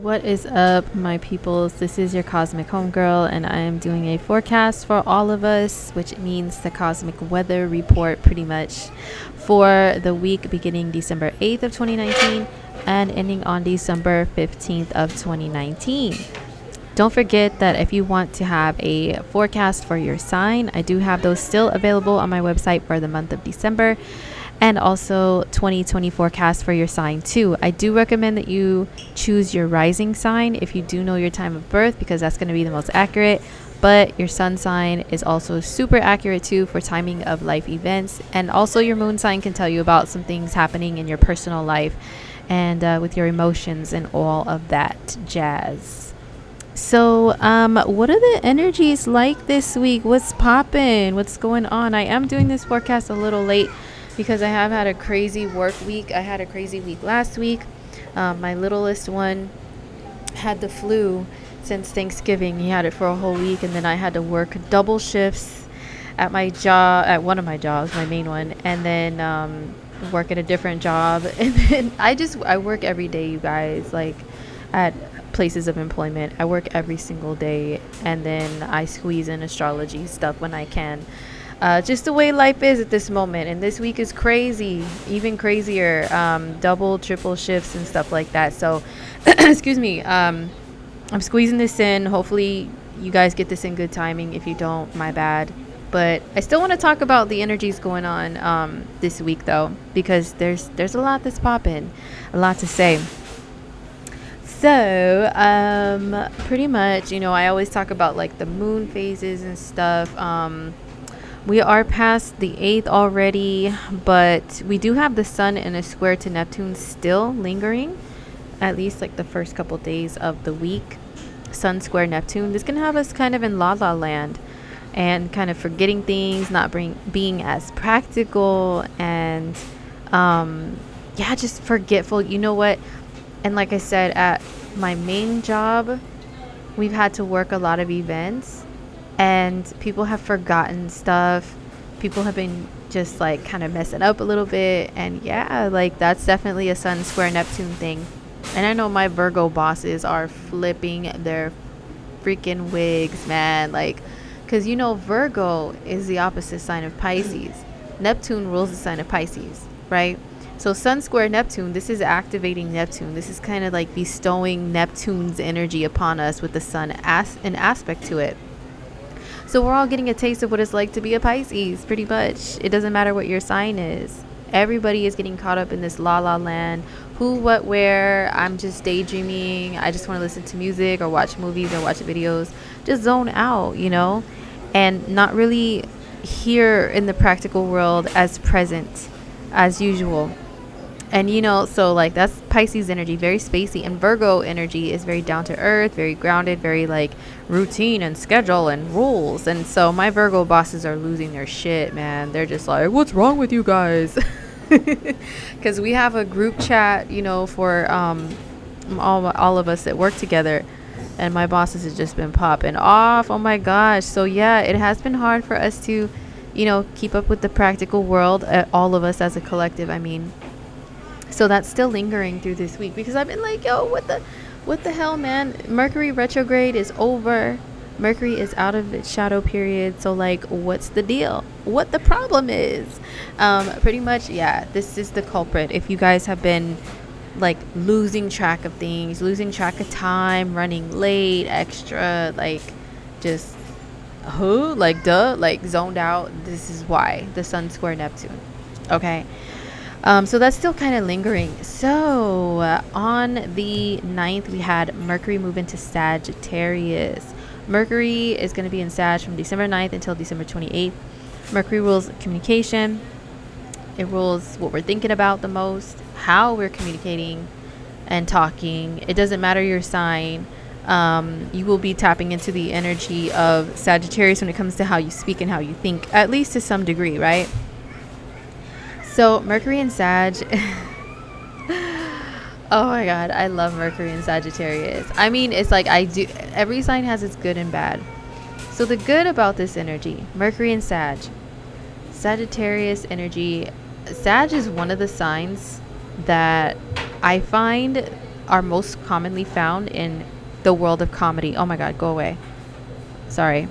What is up, my peoples? This is your cosmic homegirl, and I am doing a forecast for all of us, which means the cosmic weather report pretty much for the week beginning December 8th of 2019 and ending on December 15th of 2019. Don't forget that if you want to have a forecast for your sign, I do have those still available on my website for the month of December, and also 2020 forecast for your sign too. I do recommend that you choose your rising sign if you do know your time of birth, because that's going to be the most accurate. But your sun sign is also super accurate too for timing of life events, and also your moon sign can tell you about some things happening in your personal life and with your emotions and all of that jazz. So, what are the energies like this week? What's poppin'? What's going on? I am doing this forecast a little late because I have had a crazy work week. I had a crazy week last week. My littlest one had the flu since Thanksgiving. He had it for a whole week, and then I had to work double shifts at my job, at one of my jobs, my main one, and then work at a different job. And then I work every day, you guys, like at places of employment. I work every single day, and then I squeeze in astrology stuff when I can. Just the way life is at this moment, and this week is crazy, even crazier, double triple shifts and stuff like that. So excuse me, I'm squeezing this in. Hopefully you guys get this in good timing. If you don't, my bad. But I still want to talk about the energies going on this week though, because there's a lot that's popping, a lot to say. So pretty much, I always talk about like the moon phases and stuff. We are past the 8th already, but we do have the sun in a square to Neptune still lingering, at least like the first couple days of the week. Sun square Neptune. This can have us kind of in la la land and kind of forgetting things, not being as practical, and just forgetful. You know what? And like I said, at my main job, we've had to work a lot of events, and people have forgotten stuff. People have been just like kind of messing up a little bit, and like that's definitely a sun square Neptune thing. And I know my Virgo bosses are flipping their freaking wigs, man, like, because Virgo is the opposite sign of Pisces. Neptune rules the sign of Pisces, right? So sun square Neptune, this is activating Neptune. This is kind of like bestowing Neptune's energy upon us with the sun as an aspect to it. So we're all getting a taste of what it's like to be a Pisces, pretty much. It doesn't matter what your sign is. Everybody is getting caught up in this la la land. Who, what, where. I'm just daydreaming. I just want to listen to music or watch movies or watch videos. Just zone out, and not really here in the practical world as present as usual. And so like that's Pisces energy, very spacey, and Virgo energy is very down to earth, very grounded, very like routine and schedule and rules. And so my Virgo bosses are losing their shit, man. They're just like, what's wrong with you guys? Because we have a group chat, for all of us that work together, and my bosses has just been popping off. Oh my gosh. So yeah, it has been hard for us to keep up with the practical world, all of us as a collective, I mean. So that's still lingering through this week, because I've been like, yo, what the hell, man? Mercury retrograde is over. Mercury is out of its shadow period. So like, what's the deal? What the problem is? Pretty much, this is the culprit. If you guys have been like losing track of things, losing track of time, running late, extra, like just zoned out, this is why. The sun square Neptune. Okay. So that's still kind of lingering. So on the 9th, we had Mercury move into Sagittarius. Mercury is going to be in Sag from December 9th until December 28th. Mercury rules communication. It rules what we're thinking about the most, how we're communicating and talking. It doesn't matter your sign. You will be tapping into the energy of Sagittarius when it comes to how you speak and how you think, at least to some degree, right? So Mercury and Sag. Oh my God, I love Mercury and Sagittarius. I mean, it's like every sign has its good and bad. So the good about this energy, Mercury and Sagittarius energy. Sag is one of the signs that I find are most commonly found in the world of comedy. Oh my God, go away. Sorry.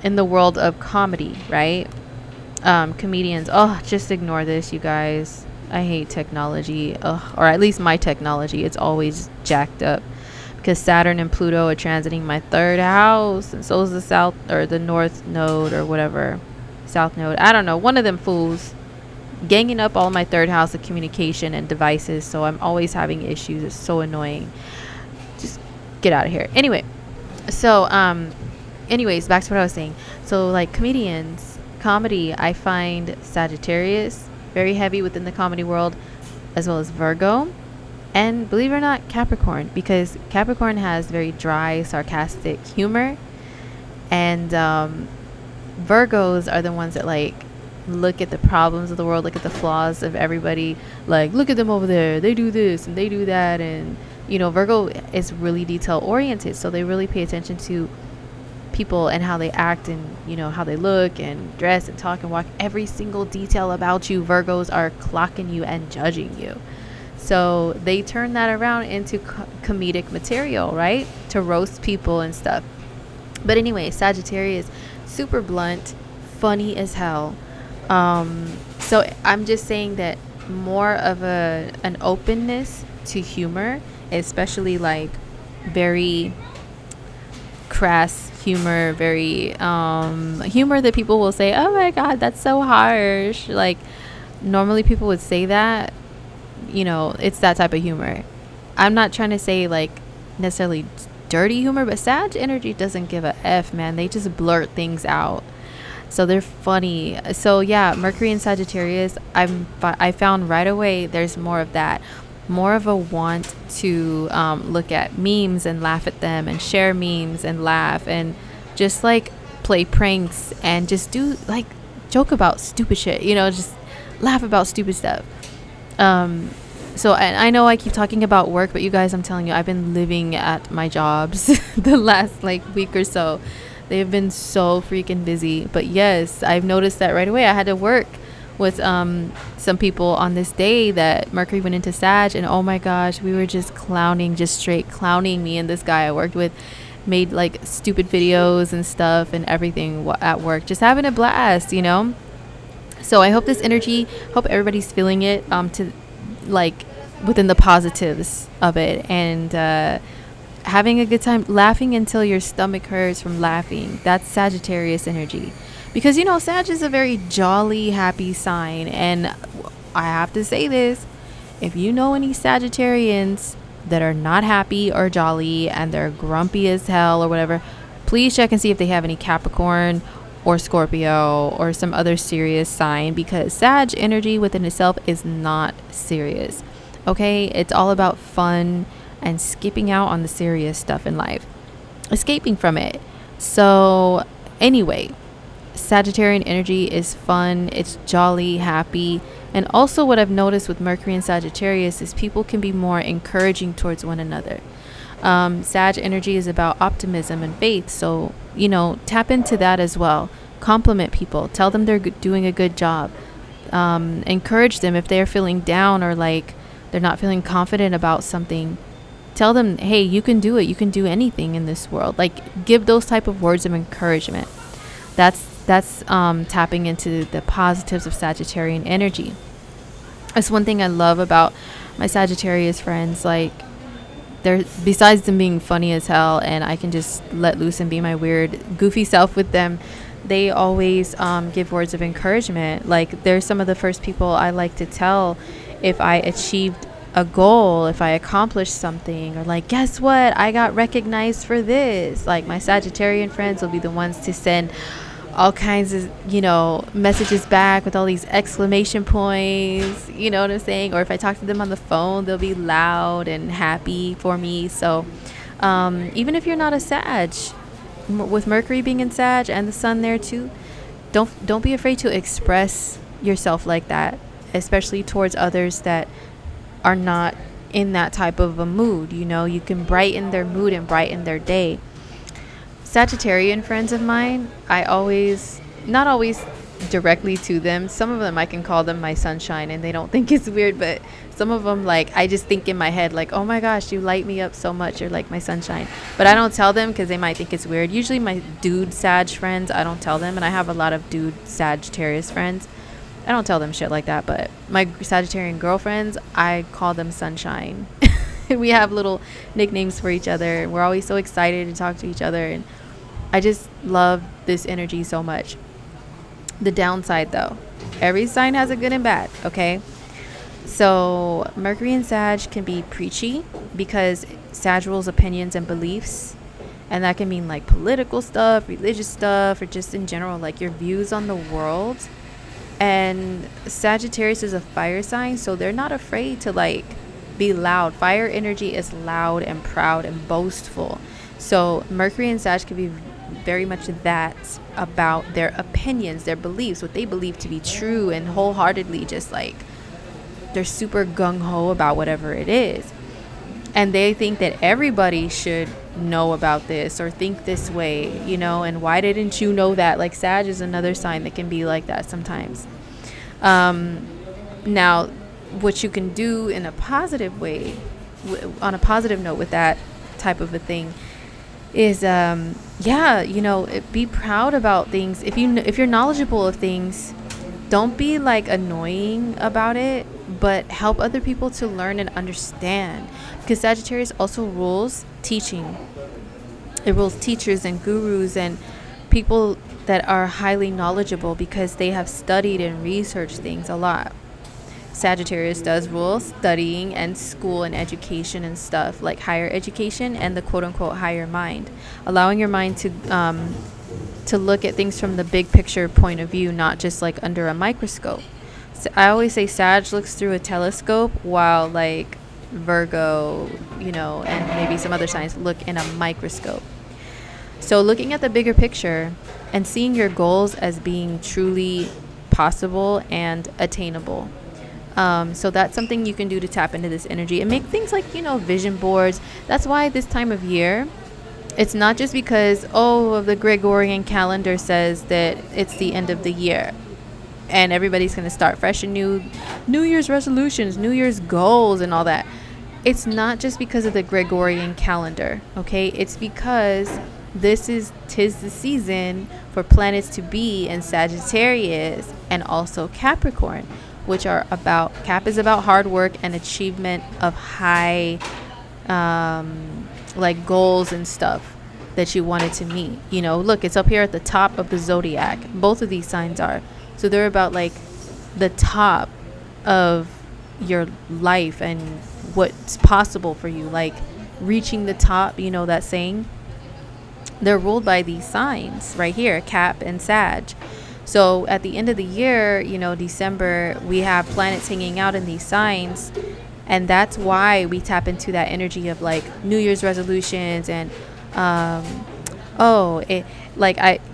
In the world of comedy, right? Comedians. Oh, just ignore this, you guys. I hate technology. Ugh, or at least my technology. It's always jacked up. Because Saturn and Pluto are transiting my third house. And so is the south or the north node or whatever. South node. I don't know. One of them fools ganging up all my third house of communication and devices. So I'm always having issues. It's so annoying. Just get out of here. Anyway. So, anyways, back to what I was saying. So, like, comedians, comedy, I find Sagittarius very heavy within the comedy world, as well as Virgo, and believe it or not, Capricorn, because Capricorn has very dry, sarcastic humor, and Virgos are the ones that like look at the problems of the world, look at the flaws of everybody, like, look at them over there, they do this and they do that. And Virgo is really detail oriented, so they really pay attention to people and how they act, and how they look and dress and talk and walk. Every single detail about you, Virgos are clocking you and judging you. So they turn that around into comedic material, right, to roast people and stuff. But anyway, Sagittarius, super blunt, funny as hell. So I'm just saying that more of an openness to humor, especially like very crass humor, very humor that people will say, oh my God, that's so harsh. Like, normally people would say that, it's that type of humor. I'm not trying to say like necessarily dirty humor, but Sag energy doesn't give a F, man. They just blurt things out. So they're funny. So yeah, Mercury and Sagittarius, I found right away there's more of that. More of a want to look at memes and laugh at them and share memes and laugh and just like play pranks and just do like joke about stupid shit, just laugh about stupid stuff. So, and I know I keep talking about work, but you guys, I'm telling you, I've been living at my jobs the last like week or so. They've been so freaking busy. But yes, I've noticed that right away. I had to work with some people on this day that Mercury went into Sag, and oh my gosh, we were just clowning, just straight clowning. Me and this guy I worked with made like stupid videos and stuff and everything at work, just having a blast. So I hope this energy, hope everybody's feeling it to like within the positives of it, and having a good time, laughing until your stomach hurts from laughing. That's Sagittarius energy. Because, Sag is a very jolly, happy sign. And I have to say this. If you know any Sagittarians that are not happy or jolly and they're grumpy as hell or whatever, please check and see if they have any Capricorn or Scorpio or some other serious sign. Because Sag energy within itself is not serious. Okay? It's all about fun and skipping out on the serious stuff in life. Escaping from it. So, anyway, Sagittarian energy is fun, it's jolly, happy. And also what I've noticed with Mercury and Sagittarius is people can be more encouraging towards one another. Sag energy is about optimism and faith, so tap into that as well. Compliment people, tell them they're doing a good job. Encourage them if they're feeling down or like they're not feeling confident about something. Tell them, hey, you can do it, you can do anything in this world. Like, give those type of words of encouragement. That's tapping into the positives of Sagittarian energy. That's one thing I love about my Sagittarius friends. Like, they're, besides them being funny as hell and I can just let loose and be my weird goofy self with them, they always give words of encouragement. Like, they're some of the first people I like to tell if I achieved a goal, if I accomplished something, or like, guess what, I got recognized for this. Like, my Sagittarian friends will be the ones to send all kinds of messages back with all these exclamation points, you know what I'm saying? Or if I talk to them on the phone, they'll be loud and happy for me. So even if you're not a Sag, with Mercury being in Sag and the sun there too, don't be afraid to express yourself like that, especially towards others that are not in that type of a mood. You can brighten their mood and brighten their day. Sagittarian friends of mine, I always, not always directly to them. Some of them I can call them my sunshine and they don't think it's weird, but some of them, like, I just think in my head, like, oh my gosh, you light me up so much, you're like my sunshine. But I don't tell them because they might think it's weird. Usually my dude Sag friends, I don't tell them, and I have a lot of dude Sagittarius friends. I don't tell them shit like that, but my Sagittarian girlfriends, I call them sunshine. We have little nicknames for each other. We're always so excited to talk to each other, and I just love this energy so much. The downside, though, every sign has a good and bad, okay? So Mercury and Sag can be preachy because Sag rules opinions and beliefs, and that can mean like political stuff, religious stuff, or just in general like your views on the world. And Sagittarius is a fire sign, so they're not afraid to like be loud. Fire energy is loud and proud and boastful. So Mercury and Sag can be very much that about their opinions, their beliefs, what they believe to be true, and wholeheartedly just like they're super gung-ho about whatever it is. And they think that everybody should know about this or think this way, you know, and why didn't you know that? Like Sag is another sign that can be like that sometimes. Now, what you can do in a positive way, on a positive note with that type of a thing, is be proud about things. If you're knowledgeable of things, don't be like annoying about it, but help other people to learn and understand, because Sagittarius also rules teaching. It rules teachers and gurus and people that are highly knowledgeable because they have studied and researched things a lot. Sagittarius does rule studying and school and education and stuff like higher education and the quote-unquote higher mind, allowing your mind to look at things from the big picture point of view, not just like under a microscope. So I always say Sag looks through a telescope, while like Virgo, and maybe some other signs look in a microscope. So looking at the bigger picture and seeing your goals as being truly possible and attainable. So that's something you can do to tap into this energy and make things like, vision boards. That's why this time of year, it's not just because, the Gregorian calendar says that it's the end of the year and everybody's going to start fresh and new Year's resolutions, New Year's goals and all that. It's not just because of the Gregorian calendar, okay? It's because tis the season for planets to be in Sagittarius and also Capricorn, which are Cap is about hard work and achievement of high like goals and stuff that you wanted to meet. Look, it's up here at the top of the zodiac. Both of these signs are. So they're about like the top of your life and what's possible for you, like reaching the top, that saying. They're ruled by these signs right here, Cap and Sag. So at the end of the year, December, we have planets hanging out in these signs. And that's why we tap into that energy of like New Year's resolutions and,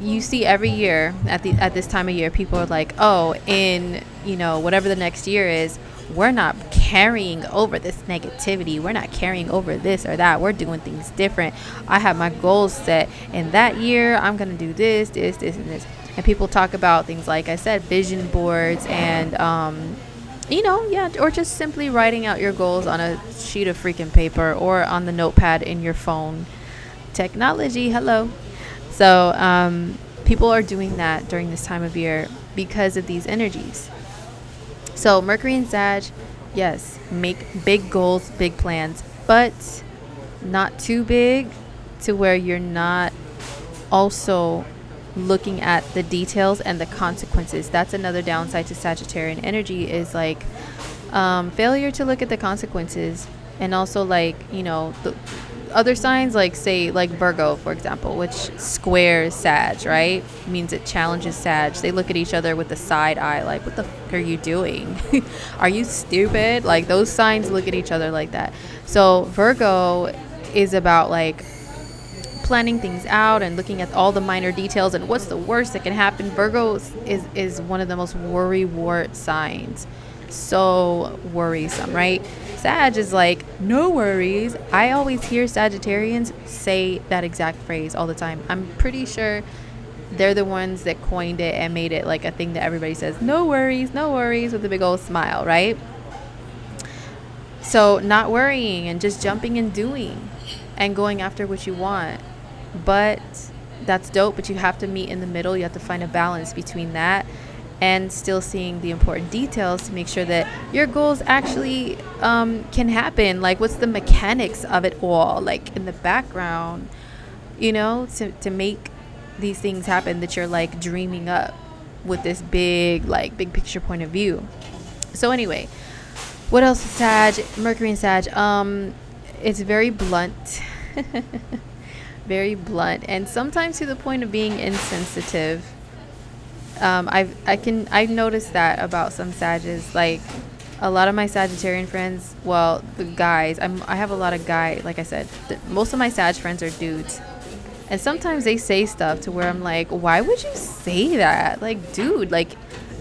you see every year at this time of year, people are like, in, whatever the next year is, we're not carrying over this negativity. We're not carrying over this or that. We're doing things different. I have my goals set. And that year, I'm going to do this, and this. And people talk about things like I said, vision boards and, or just simply writing out your goals on a sheet of freaking paper or on the notepad in your phone. Technology, hello. So people are doing that during this time of year because of these energies. So Mercury and Sag, yes, make big goals, big plans, but not too big to where you're not also looking at the details and the consequences. That's another downside to Sagittarian energy, is like failure to look at the consequences. And also like, the other signs, like say like Virgo, for example, which squares Sag, right? Means it challenges Sag. They look at each other with a side eye, like, what the fuck are you doing? Are you stupid? Like, those signs look at each other like that. So Virgo is about like planning things out and looking at all the minor details and what's the worst that can happen. Virgo is one of the most worrywart signs. So worrisome, right? Sag is like, no worries. I always hear Sagittarians say that exact phrase all the time. I'm pretty sure They're the ones that coined it and made it like a thing that everybody says, no worries, with a big old smile, right? So not worrying and just jumping and doing and going after what you want. But that's dope, but you have to meet in the middle. You have to find a balance between that and still seeing the important details to make sure that your goals actually can happen. Like, what's the mechanics of it all, like in the background, to make these things happen that you're like dreaming up with this big picture point of view. So anyway, what else is Sag? Mercury and Sag. It's very blunt. Very blunt, and sometimes to the point of being insensitive. I've noticed that about some Sages. Like, a lot of my Sagittarian friends, well, the guys, I have a lot of like I said, most of my Sag friends are dudes. And sometimes they say stuff to where I'm like, why would you say that? Like, dude, like,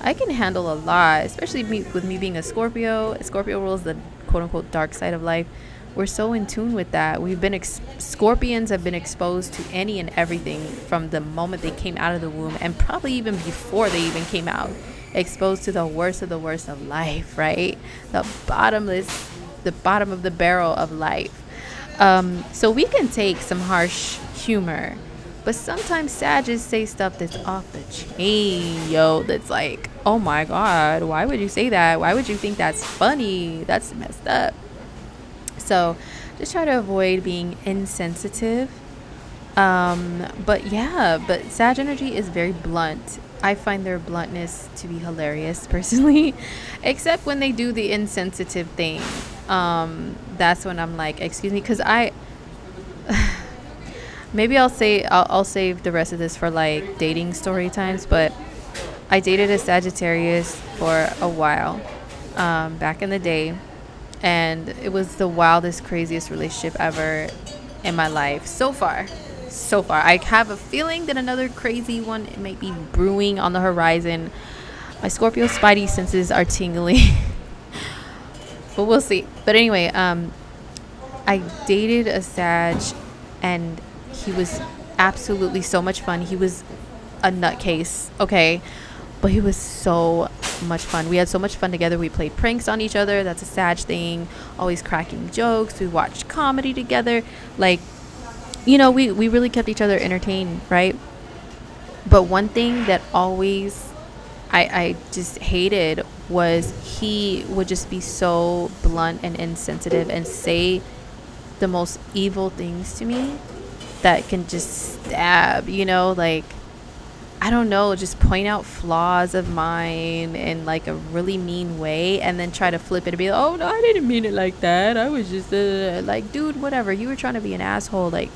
I can handle a lot, especially with me being a Scorpio. Scorpio rules the quote-unquote dark side of life. We're so in tune with that. Scorpions have been exposed to any and everything from the moment they came out of the womb, and probably even before they even came out, exposed to the worst of life, right? The bottom of the barrel of life. So we can take some harsh humor, but sometimes Sages say stuff that's off the chain, that's like, oh my God, why would you say that? Why would you think that's funny? That's messed up. So just try to avoid being insensitive. But Sag energy is very blunt. I find their bluntness to be hilarious personally, except when they do the insensitive thing. That's when I'm like, excuse me, because maybe I'll save the rest of this for like dating story times. But I dated a Sagittarius for a while, back in the day, and it was the wildest, craziest relationship ever in my life so far. I have a feeling that another crazy one might be brewing on the horizon. My Scorpio spidey senses are tingling. But we'll see. But anyway, I dated a Sag, and he was absolutely so much fun. He was a nutcase, okay? But he was so much fun. We had so much fun together. We played pranks on each other. That's a Sag thing. Always cracking jokes. We watched comedy together. Like, we really kept each other entertained, right? But one thing that always I just hated was he would just be so blunt and insensitive and say the most evil things to me that can just stab, like, I don't know, just point out flaws of mine in like a really mean way, and then try to flip it and be like, oh no, I didn't mean it like that. I was just like, dude, whatever. You were trying to be an asshole. Like,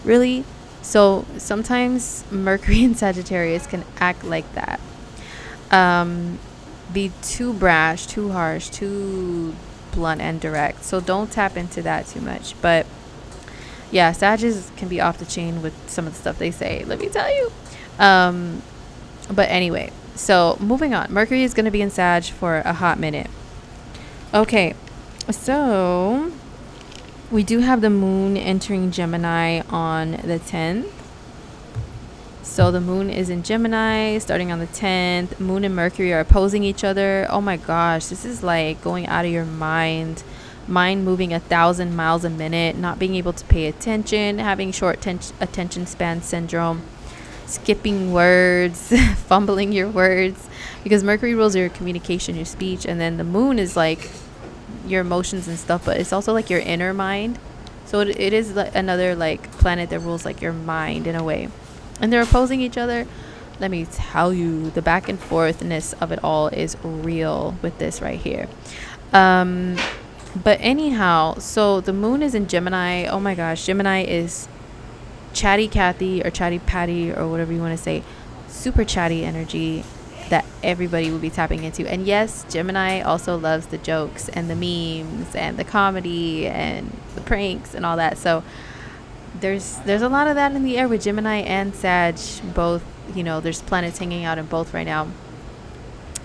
really? So sometimes Mercury and Sagittarius can act like that. Be too brash, too harsh, too blunt and direct. So don't tap into that too much. But yeah, Sages can be off the chain with some of the stuff they say, let me tell you. But anyway, so moving on. Mercury is going to be in Sag for a hot minute. Okay, so we do have the moon entering Gemini on the 10th. So the moon is in Gemini starting on the 10th. Moon and Mercury are opposing each other. Oh my gosh, this is like going out of your mind moving 1,000 miles a minute, not being able to pay attention, having short attention span syndrome, skipping words, fumbling your words, because Mercury rules your communication, your speech, and then the moon is like your emotions and stuff, but it's also like your inner mind. So it is like another like planet that rules like your mind in a way, and they're opposing each other. Let me tell you, the back and forthness of it all is real with this right here. But anyhow, so the moon is in Gemini. Oh my gosh, Gemini is chatty Cathy or chatty Patty or whatever you want to say. Super chatty energy that everybody will be tapping into. And yes, Gemini also loves the jokes and the memes and the comedy and the pranks and all that. So there's a lot of that in the air with Gemini and Sag both. There's planets hanging out in both right now.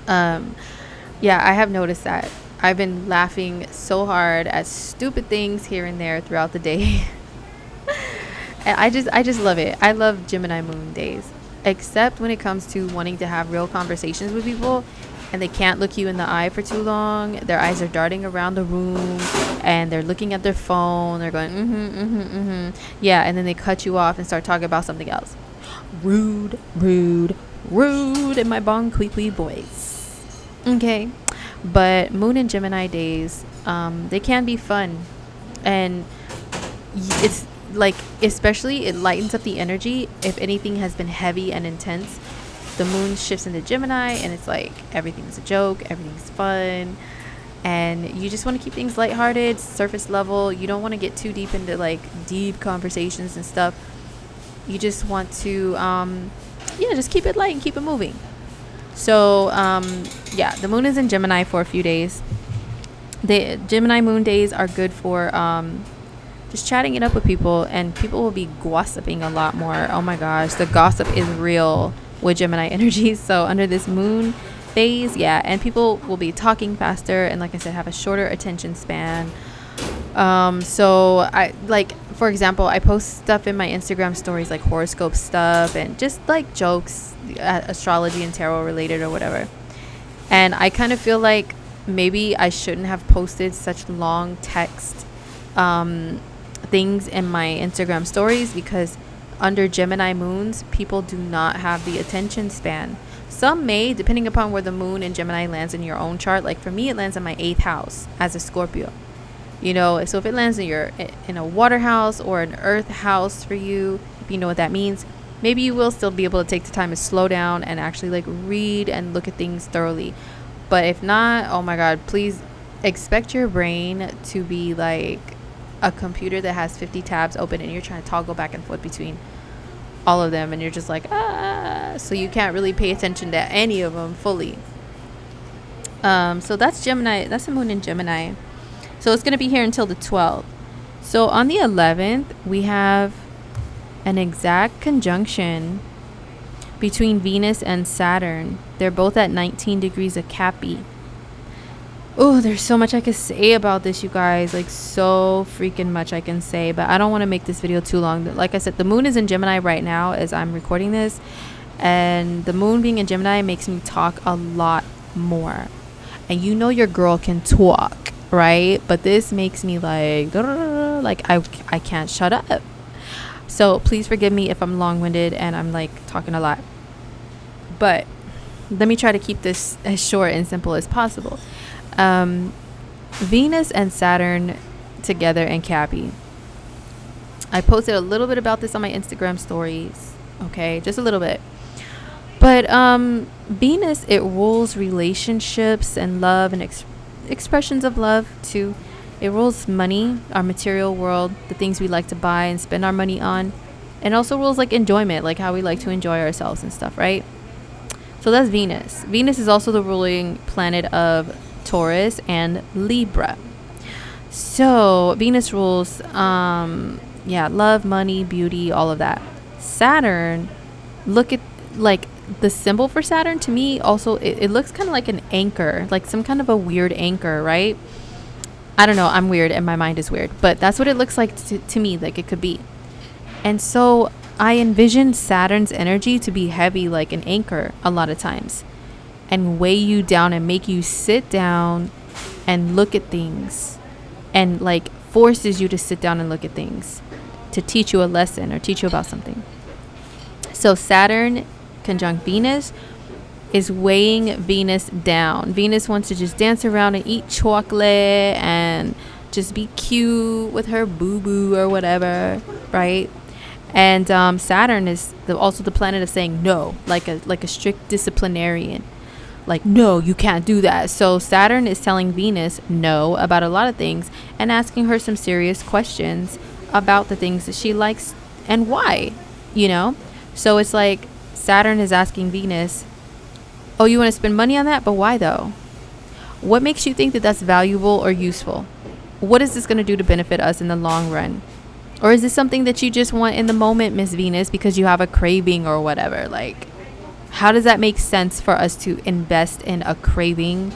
Yeah, I have noticed that. I've been laughing so hard at stupid things here and there throughout the day. And I just love it. I love Gemini moon days. except when it comes to wanting to have real conversations with people and they can't look you in the eye for too long. Their eyes are darting around the room and they're looking at their phone. They're going, yeah, and then they cut you off and start talking about something else. Rude, rude, rude in my bon qui voice. Okay, but Moon and Gemini days, they can be fun, and it's like, especially it lightens up the energy if anything has been heavy and intense. The moon shifts into Gemini and it's like everything's a joke, everything's fun, and you just want to keep things lighthearted, surface level. You don't want to get too deep into like deep conversations and stuff. You just want to just keep it light and keep it moving. So the moon is in Gemini for a few days. The Gemini moon days are good for just chatting it up with people, and people will be gossiping a lot more. Oh my gosh, the gossip is real with Gemini energy. So under this moon phase, and people will be talking faster, and like I said, have a shorter attention span. So I, like, for example, I post stuff in my Instagram stories, like horoscope stuff and just like jokes, astrology and tarot related or whatever. And I kind of feel like maybe I shouldn't have posted such long text things in my Instagram stories, because under Gemini moons, people do not have the attention span. Some may, depending upon where the moon in Gemini lands in your own chart. Like for me, it lands in my 8th house as a Scorpio. You know, so if it lands in a water house or an earth house for you, if you know what that means, maybe you will still be able to take the time to slow down and actually like read and look at things thoroughly. But if not, oh my God, please expect your brain to be like a computer that has 50 tabs open and you're trying to toggle back and forth between all of them, and you're just like, so you can't really pay attention to any of them fully. So that's Gemini. That's the moon in Gemini. So it's going to be here until the 12th. So on the 11th, we have an exact conjunction between Venus and Saturn. They're both at 19 degrees of Capi. Oh, there's so much I could say about this, you guys. Like, so freaking much I can say. But I don't want to make this video too long. Like I said, the moon is in Gemini right now as I'm recording this. And the moon being in Gemini makes me talk a lot more. And you know your girl can talk, right? But this makes me like I can't shut up. So please forgive me if I'm long-winded and I'm like talking a lot. But let me try to keep this as short and simple as possible. Venus and Saturn together in Capi. I posted a little bit about this on my Instagram stories. Okay, just a little bit. But Venus, it rules relationships and love and expressions of love too. It rules money, our material world, the things we like to buy and spend our money on. And also rules like enjoyment, like how we like to enjoy ourselves and stuff, right? So that's Venus. Venus is also the ruling planet of Taurus and Libra. So Venus rules love, money, beauty, all of that. Saturn, look at like the symbol for Saturn. To me also it looks kind of like an anchor, like some kind of a weird anchor, right? I don't know, I'm weird and my mind is weird, but that's what it looks like to me, like it could be. And so I envision Saturn's energy to be heavy like an anchor a lot of times, and weigh you down and make you sit down and look at things, and like forces you to sit down and look at things to teach you a lesson or teach you about something. So Saturn conjunct Venus is weighing Venus down. Venus wants to just dance around and eat chocolate and just be cute with her boo-boo or whatever, right? And Saturn is also the planet of saying no, like a strict disciplinarian. Like, no, you can't do that. So Saturn is telling Venus no about a lot of things and asking her some serious questions about the things that she likes and why, you know? So it's like Saturn is asking Venus, oh, you want to spend money on that? But why though? What makes you think that that's valuable or useful? What is this going to do to benefit us in the long run? Or is this something that you just want in the moment, Miss Venus, because you have a craving or whatever? Like, how does that make sense for us to invest in a craving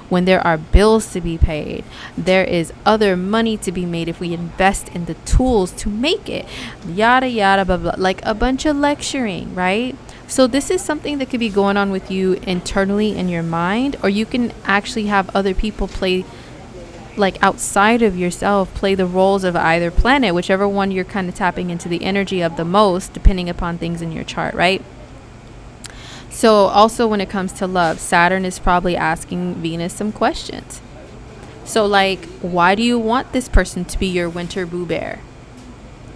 when there are bills to be paid? There is other money to be made if we invest in the tools to make it. Yada, yada, blah, blah. Like a bunch of lecturing, right? So this is something that could be going on with you internally in your mind, or you can actually have other people play, like outside of yourself, play the roles of either planet, whichever one you're kind of tapping into the energy of the most, depending upon things in your chart, right? So also when it comes to love, Saturn is probably asking Venus some questions. So like, why do you want this person to be your winter boo bear?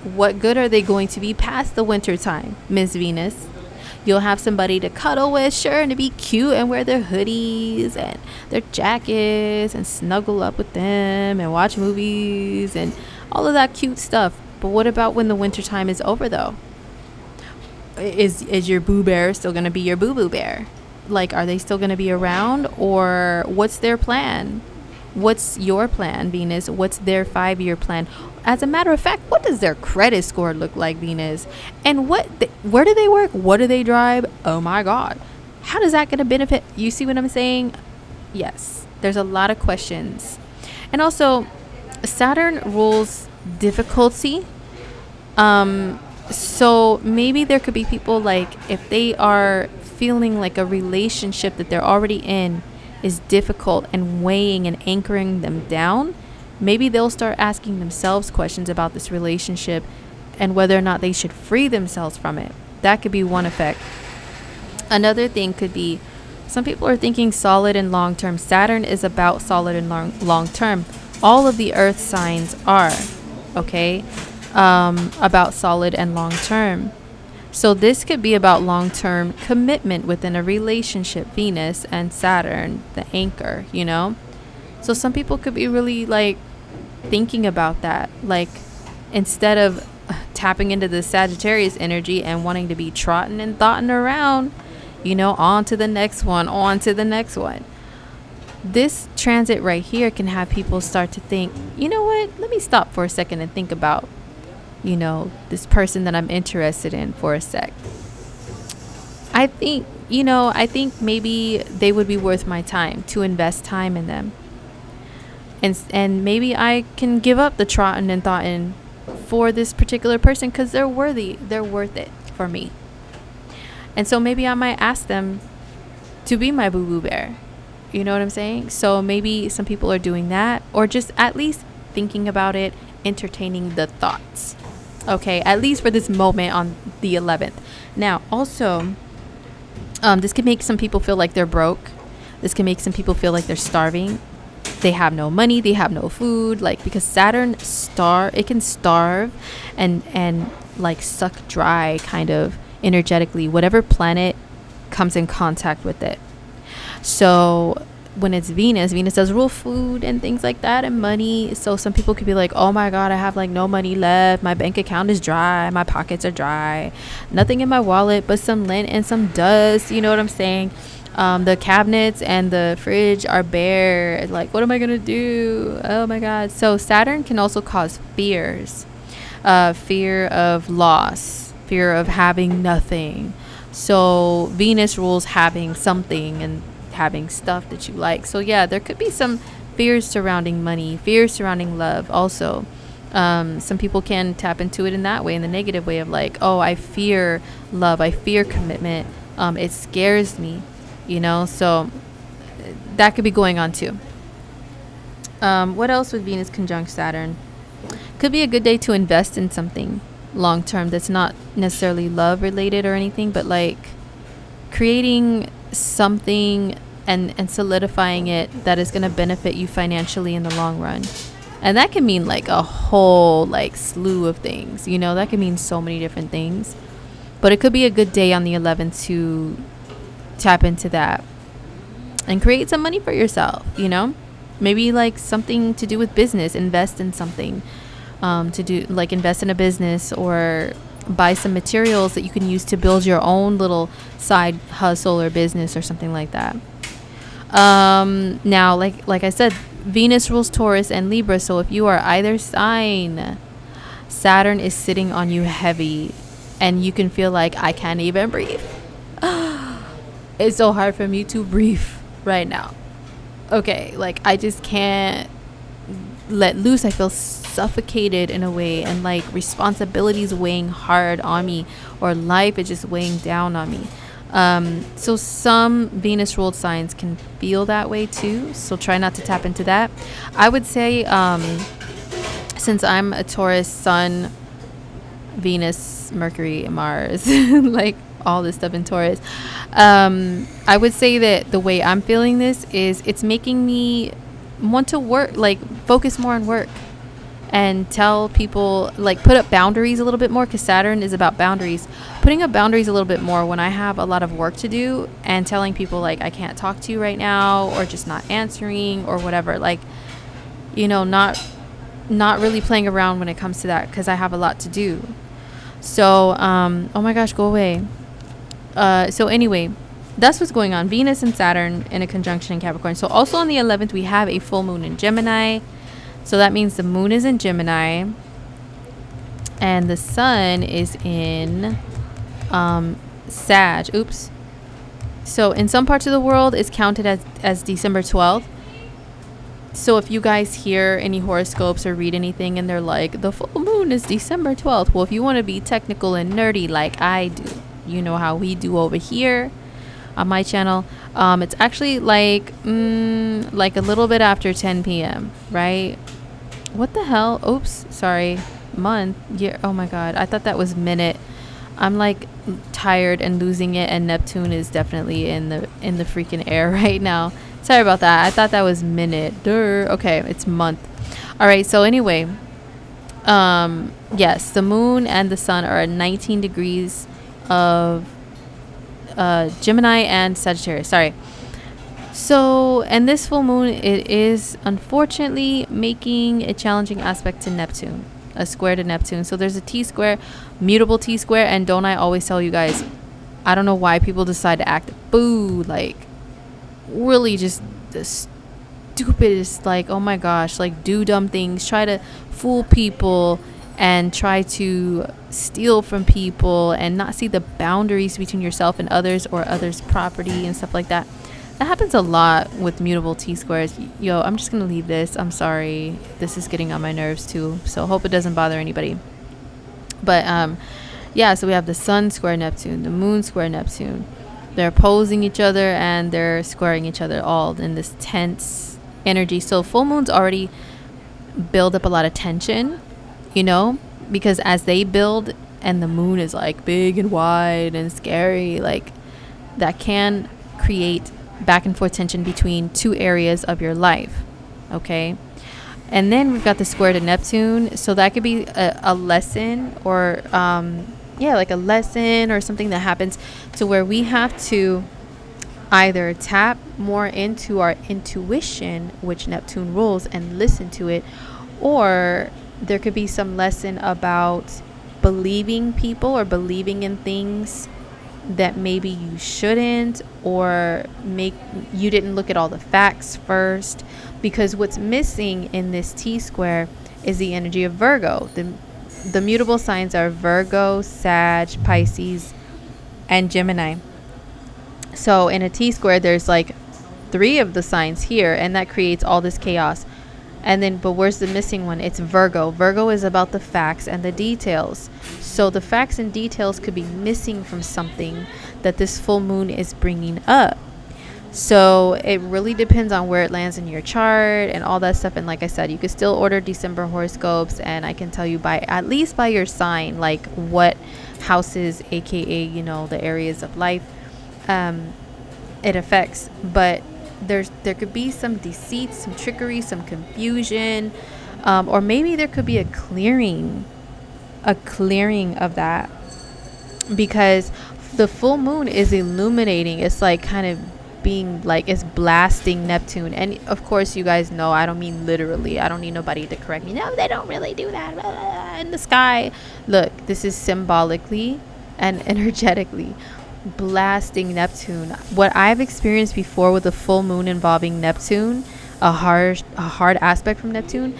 What good are they going to be past the winter time, Miss Venus? You'll have somebody to cuddle with, sure, and to be cute and wear their hoodies and their jackets and snuggle up with them and watch movies and all of that cute stuff. But what about when the winter time is over, though? Is your boo bear still going to be your boo boo bear? Like, are they still going to be around, or what's their plan? What's your plan, Venus? What's their 5-year plan? As a matter of fact, what does their credit score look like, Venus? And where do they work? What do they drive? Oh my God. How does that going to benefit? You see what I'm saying? Yes, there's a lot of questions. And also, Saturn rules difficulty. So maybe there could be people, like, if they are feeling like a relationship that they're already in is difficult and weighing and anchoring them down, maybe they'll start asking themselves questions about this relationship and whether or not they should free themselves from it. That could be one effect. Another thing could be some people are thinking solid and long term. Saturn is about solid and long term. All of the earth signs are, okay, about solid and long term. So this could be about long-term commitment within a relationship, Venus and Saturn, the anchor, you know? So some people could be really like thinking about that. Like, instead of tapping into the Sagittarius energy and wanting to be trotting and thoughting around, you know, on to the next one, on to the next one. This transit right here can have people start to think, you know what, let me stop for a second and think about, you know, this person that I'm interested in for a sec. I think maybe they would be worth my time to invest time in them. And maybe I can give up the trotting and thoughting for this particular person because they're worthy. They're worth it for me. And so maybe I might ask them to be my boo-boo bear. You know what I'm saying? So maybe some people are doing that, or just at least thinking about it, entertaining the thoughts. Okay, at least for this moment on the 11th. Now, also, this can make some people feel like they're broke. This can make some people feel like they're starving. They have no money. They have no food. Like, because Saturn it can starve and like suck dry kind of energetically whatever planet comes in contact with it. So when it's Venus does rule food and things like that and money. So some people could be like, oh my God, I have like no money left. My bank account is dry. My pockets are dry. Nothing in my wallet but some lint and some dust. You know what I'm saying? The cabinets and the fridge are bare. Like, what am I going to do? Oh my God. So Saturn can also cause fears. Fear of loss. Fear of having nothing. So Venus rules having something and having stuff that you like. So yeah, there could be some fears surrounding money, fears surrounding love also. Some people can tap into it in that way, in the negative way of like, oh, I fear love, I fear commitment, it scares me, you know. So that could be going on too. What else with Venus conjunct Saturn? Could be a good day to invest in something long term that's not necessarily love related or anything, but like creating something and solidifying it that is going to benefit you financially in the long run. And that can mean like a whole like slew of things, you know. That can mean so many different things, but it could be a good day on the 11th to tap into that and create some money for yourself, you know. Maybe like something to do with business, invest in something, to do like invest in a business or buy some materials that you can use to build your own little side hustle or business or something like that. Now, like I said, Venus rules Taurus and Libra. So if you are either sign, Saturn is sitting on you heavy and you can feel like, I can't even breathe. It's so hard for me to breathe right now. Okay, like I just can't let loose. I feel suffocated in a way, and like responsibilities weighing hard on me, or life is just weighing down on me. So some Venus ruled signs can feel that way too. So try not to tap into that. I would say, since I'm a Taurus sun, Venus, Mercury, Mars, like all this stuff in Taurus, I would say that the way I'm feeling this is it's making me want to work, like focus more on work and tell people, like put up boundaries a little bit more, because Saturn is about boundaries. Putting up boundaries a little bit more when I have a lot of work to do, and telling people like I can't talk to you right now, or just not answering or whatever, like, you know, not really playing around when it comes to that, because I have a lot to do. So oh my gosh, go away. So anyway, that's what's going on. Venus and Saturn in a conjunction in Capricorn. So also on the 11th we have a full moon in Gemini. So that means the moon is in Gemini and the sun is in Sag. Oops. So in some parts of the world it's counted as December 12th. So if you guys hear any horoscopes or read anything and they're like, the full moon is December 12th. Well, if you want to be technical and nerdy like I do, you know how we do over here on my channel, it's actually like a little bit after 10 p.m. right? What the hell? Oops, sorry. Month, year. Oh my god, I thought that was minute. I'm like tired and losing it, and Neptune is definitely in the freaking air right now. Sorry about that. I thought that was minute. Durr. Okay, it's month. All right, so anyway, yes, the moon and the sun are at 19 degrees of Gemini and Sagittarius. Sorry. So, and this full moon, it is unfortunately making a challenging aspect to Neptune, a square to Neptune. So there's a T-square, mutable T-square, and don't I always tell you guys, I don't know why people decide to act boo, like really just the stupidest, like, oh my gosh, like do dumb things, try to fool people and try to steal from people and not see the boundaries between yourself and others or others' property and stuff like that. That happens a lot with mutable T-squares. Yo, I'm just gonna leave this. I'm sorry, this is getting on my nerves too, so hope it doesn't bother anybody. But yeah, so we have the sun square Neptune, the moon square Neptune. They're opposing each other and they're squaring each other, all in this tense energy. So full moons already build up a lot of tension, you know, because as they build and the moon is like big and wide and scary, like that can create back and forth tension between two areas of your life. Okay, and then we've got the square to Neptune, so that could be a lesson, or yeah, like a lesson or something that happens to where we have to either tap more into our intuition, which Neptune rules, and listen to it, or there could be some lesson about believing people or believing in things that maybe you shouldn't, or you didn't look at all the facts first, because what's missing in this T-square is the energy of Virgo. The mutable signs are Virgo, Sag, Pisces, and Gemini. So in a T-square there's like 3 of the signs here, and that creates all this chaos. And then, but where's the missing one? It's Virgo. Virgo is about the facts and the details. So the facts and details could be missing from something that this full moon is bringing up. So it really depends on where it lands in your chart and all that stuff. And like I said, you could still order December horoscopes, and I can tell you by at least by your sign, like what houses, aka, you know, the areas of life it affects. But there could be some deceit, some trickery, some confusion, or maybe there could be a clearing of that, because the full moon is illuminating. It's like kind of being like, it's blasting Neptune. And of course, you guys know, I don't mean literally. I don't need nobody to correct me. No, they don't really do that in the sky. Look, this is symbolically and energetically blasting Neptune. What I've experienced before with a full moon involving Neptune, a hard aspect from Neptune,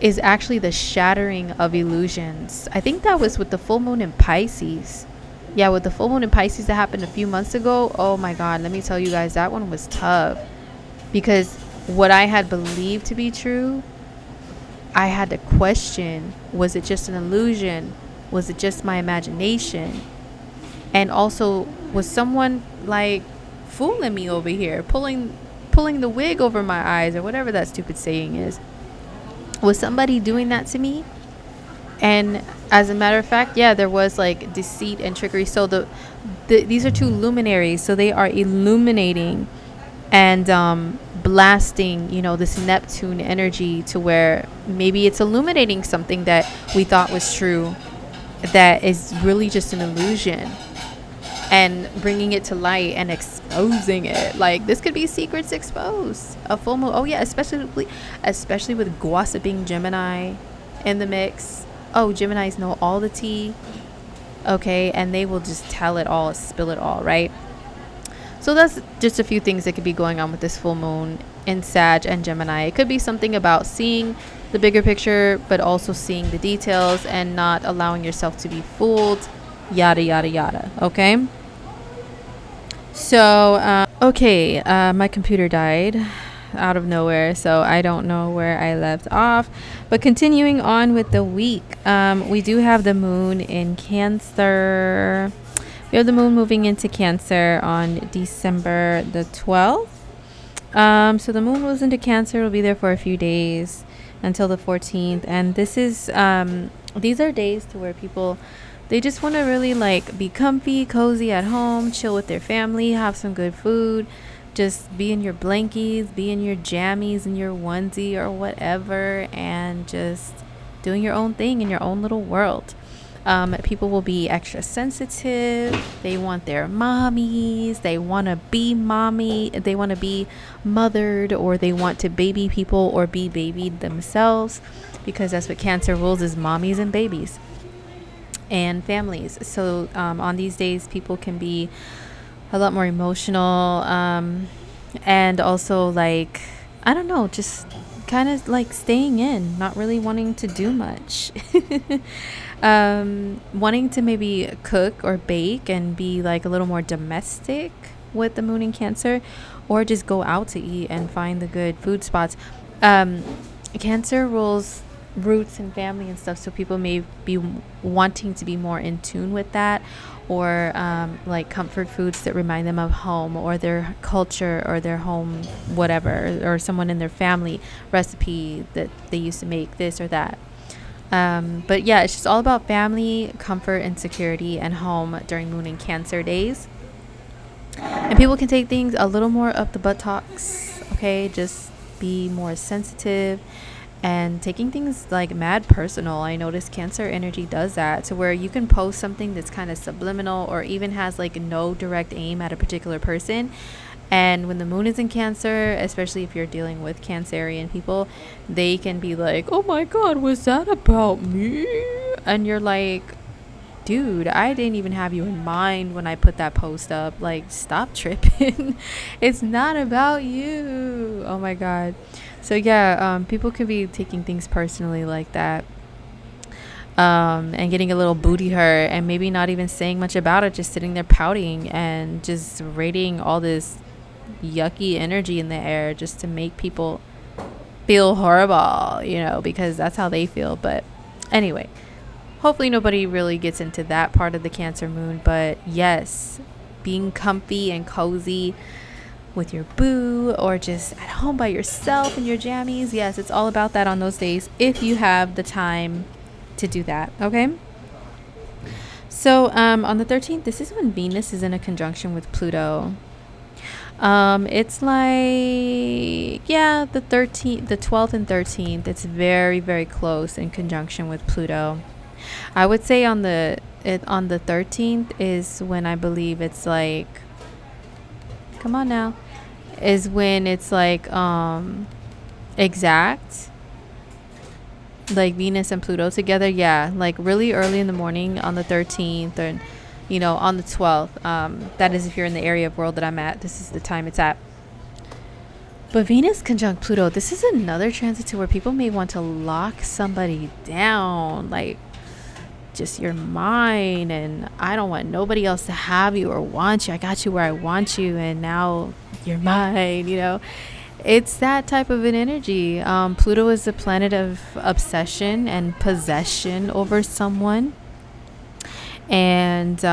is actually the shattering of illusions. I think that was with the full moon in Pisces. Yeah, with the full moon in Pisces that happened a few months ago. Oh my god, let me tell you guys, that one was tough, because what I had believed to be true, I had to question, was it just an illusion? Was it just my imagination? And also, was someone like fooling me over here, pulling the wig over my eyes, or whatever that stupid saying is? Was somebody doing that to me? And as a matter of fact, yeah, there was like deceit and trickery. So these are two luminaries, so they are illuminating and blasting, this Neptune energy, to where maybe it's illuminating something that we thought was true, that is really just an illusion, and bringing it to light and exposing it. Like, this could be secrets exposed. A full moon. Oh yeah, especially with gossiping Gemini in the mix. Oh, Geminis know all the tea. Okay, and they will just tell it all, spill it all, right? So that's just a few things that could be going on with this full moon in Sag and Gemini. It could be something about seeing the bigger picture, but also seeing the details and not allowing yourself to be fooled, yada, yada, yada. Okay? So, my computer died out of nowhere, so I don't know where I left off. But continuing on with the week, we do have the moon in Cancer. We have the moon moving into Cancer on December the 12th. So the moon moves into Cancer. Will be there for a few days until the 14th. And this is these are days to where people, they just want to really like be comfy, cozy at home, chill with their family, have some good food, just be in your blankies, be in your jammies and your onesie or whatever, and just doing your own thing in your own little world. People will be extra sensitive. They want their mommies. They want to be mommy. They want to be mothered, or they want to baby people or be babied themselves, because that's what Cancer rules, is mommies and babies and families. So on these days, people can be a lot more emotional, and also like, I don't know, just kind of like staying in, not really wanting to do much. Wanting to maybe cook or bake and be like a little more domestic with the moon in Cancer, or just go out to eat and find the good food spots. Cancer rules roots and family and stuff, so people may be wanting to be more in tune with that, or like comfort foods that remind them of home or their culture or their home, whatever, or someone in their family recipe that they used to make this or that. But yeah, it's just all about family, comfort, and security, and home during moon and Cancer days. And people can take things a little more up the buttocks, okay? Just be more sensitive and taking things like mad personal. I notice Cancer energy does that, to where you can post something that's kind of subliminal, or even has like no direct aim at a particular person. And when the moon is in Cancer, especially if you're dealing with Cancerian people, they can be like, oh my God, was that about me? And you're like, dude, I didn't even have you in mind when I put that post up. Like, stop tripping. It's not about you. Oh my God. So yeah, people could be taking things personally like that. And getting a little booty hurt, and maybe not even saying much about it, just sitting there pouting and just radiating all this yucky energy in the air, just to make people feel horrible, because that's how they feel. But anyway, hopefully nobody really gets into that part of the Cancer moon. But yes, being comfy and cozy with your boo, or just at home by yourself in your jammies. Yes, it's all about that on those days, if you have the time to do that. Okay. So on the 13th, this is when Venus is in a conjunction with Pluto. It's like, yeah, the 12th and 13th, it's very, very close in conjunction with Pluto. I would say on the 13th is when I believe it's like, come on now, is when it's like exact, like Venus and Pluto together. Yeah, like really early in the morning on the 13th, and on the 12th. That is if you're in the area of world that I'm at. This is the time it's at. But Venus conjunct Pluto, this is another transit to where people may want to lock somebody down, like just you're mine, and I don't want nobody else to have you or want you. I got you where I want you, and now you're mine. It's that type of an energy. Pluto is the planet of obsession and possession over someone. And and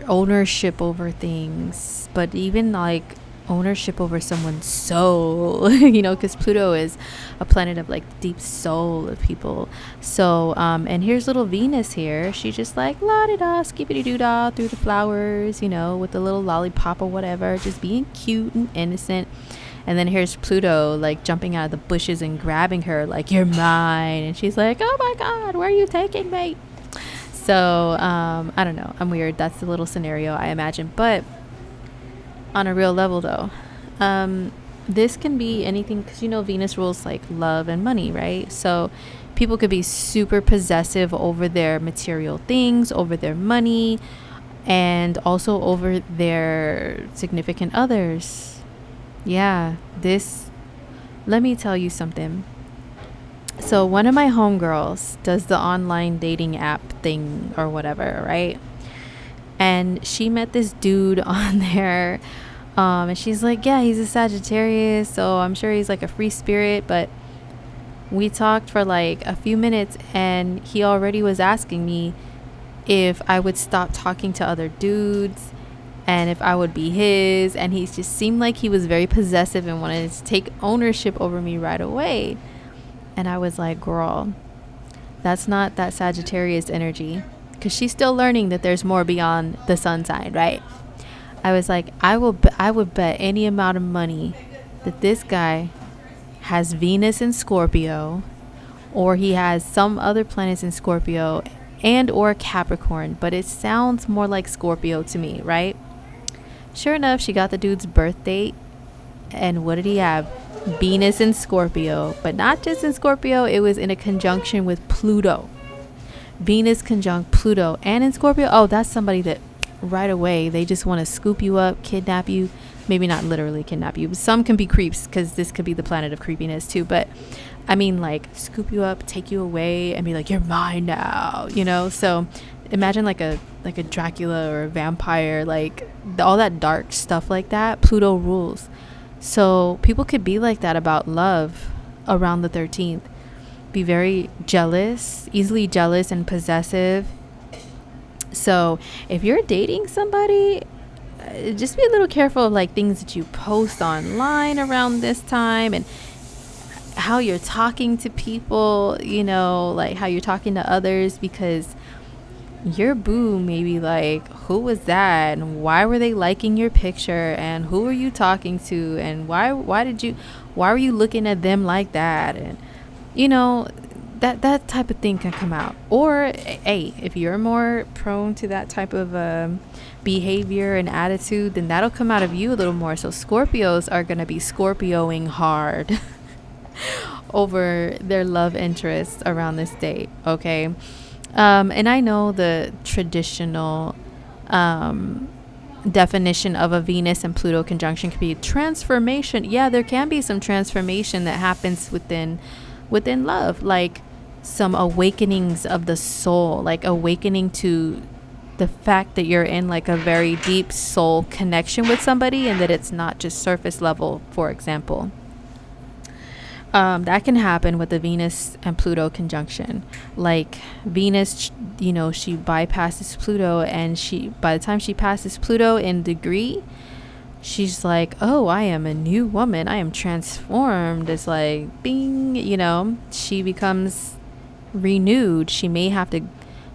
ownership over things, but even like ownership over someone's soul, because Pluto is a planet of like deep soul of people. So and here's little Venus here. She just like la di da skippity doo dah through the flowers, with a little lollipop or whatever, just being cute and innocent. And then here's Pluto like jumping out of the bushes and grabbing her like, you're mine. And she's like, oh my God, where are you taking me? So I don't know, I'm weird. That's the little scenario I imagine. But on a real level though, this can be anything, because Venus rules like love and money, right? So people could be super possessive over their material things, over their money, and also over their significant others. Yeah, let me tell you something. So one of my homegirls does the online dating app thing or whatever, right? And she met this dude on there, and she's like, yeah, he's a Sagittarius, so I'm sure he's like a free spirit. But we talked for like a few minutes, and he already was asking me if I would stop talking to other dudes and if I would be his. And he just seemed like he was very possessive and wanted to take ownership over me right away. And I was like, girl, that's not that Sagittarius energy, because she's still learning that there's more beyond the sun sign, right? I was like, I would bet any amount of money that this guy has Venus in Scorpio, or he has some other planets in Scorpio and or Capricorn, but it sounds more like Scorpio to me, right? Sure enough, she got the dude's birth date, and what did he have? Venus in Scorpio, but not just in Scorpio, it was in a conjunction with Pluto. Venus conjunct Pluto and in Scorpio. Oh, that's somebody that right away they just want to scoop you up, kidnap you. Maybe not literally kidnap you, but some can be creeps, because this could be the planet of creepiness too. But I mean, like, scoop you up, take you away, and be like, you're mine now, So imagine like a Dracula or a vampire, like all that dark stuff like that. Pluto rules. So people could be like that about love around the 13th. Be very jealous, easily jealous and possessive. So if you're dating somebody, just be a little careful of like things that you post online around this time, and how you're talking to people, like how you're talking to others, because your boo may be like, who was that, and why were they liking your picture, and who are you talking to, and why were you looking at them like that, and that type of thing can come out. Or hey, if you're more prone to that type of behavior and attitude, then that'll come out of you a little more. So Scorpios are going to be Scorpioing hard over their love interests around this date, okay? And I know the traditional definition of a Venus and Pluto conjunction could be transformation. Yeah, there can be some transformation that happens within love, like some awakenings of the soul, like awakening to the fact that you're in like a very deep soul connection with somebody, and that it's not just surface level, for example. That can happen with the Venus and Pluto conjunction. Like Venus, she bypasses Pluto, and by the time she passes Pluto in degree, she's like, oh, I am a new woman. I am transformed. It's like, bing, she becomes renewed. She may have to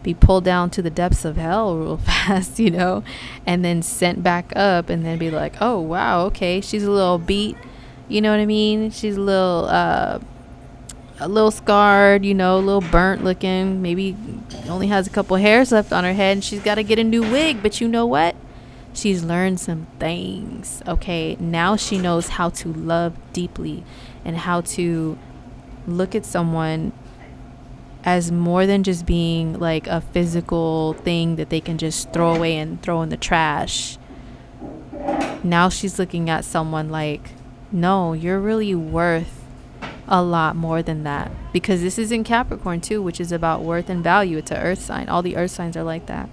be pulled down to the depths of hell real fast, and then sent back up, and then be like, oh, wow, okay, she's a little beat. You know what I mean? She's a little scarred, a little burnt looking. Maybe only has a couple hairs left on her head, and she's got to get a new wig. But you know what? She's learned some things, okay? Now she knows how to love deeply, and how to look at someone as more than just being like a physical thing that they can just throw away and throw in the trash. Now she's looking at someone like, no, you're really worth a lot more than that, because this is in Capricorn too, which is about worth and value. It's an earth sign. All the earth signs are like that.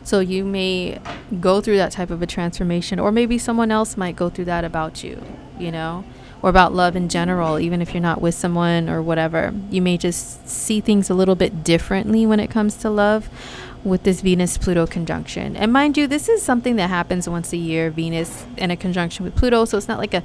So you may go through that type of a transformation, or maybe someone else might go through that about you, or about love in general. Even if you're not with someone or whatever, you may just see things a little bit differently when it comes to love, with this Venus Pluto conjunction. And mind you, this is something that happens once a year, Venus in a conjunction with Pluto. So it's not like a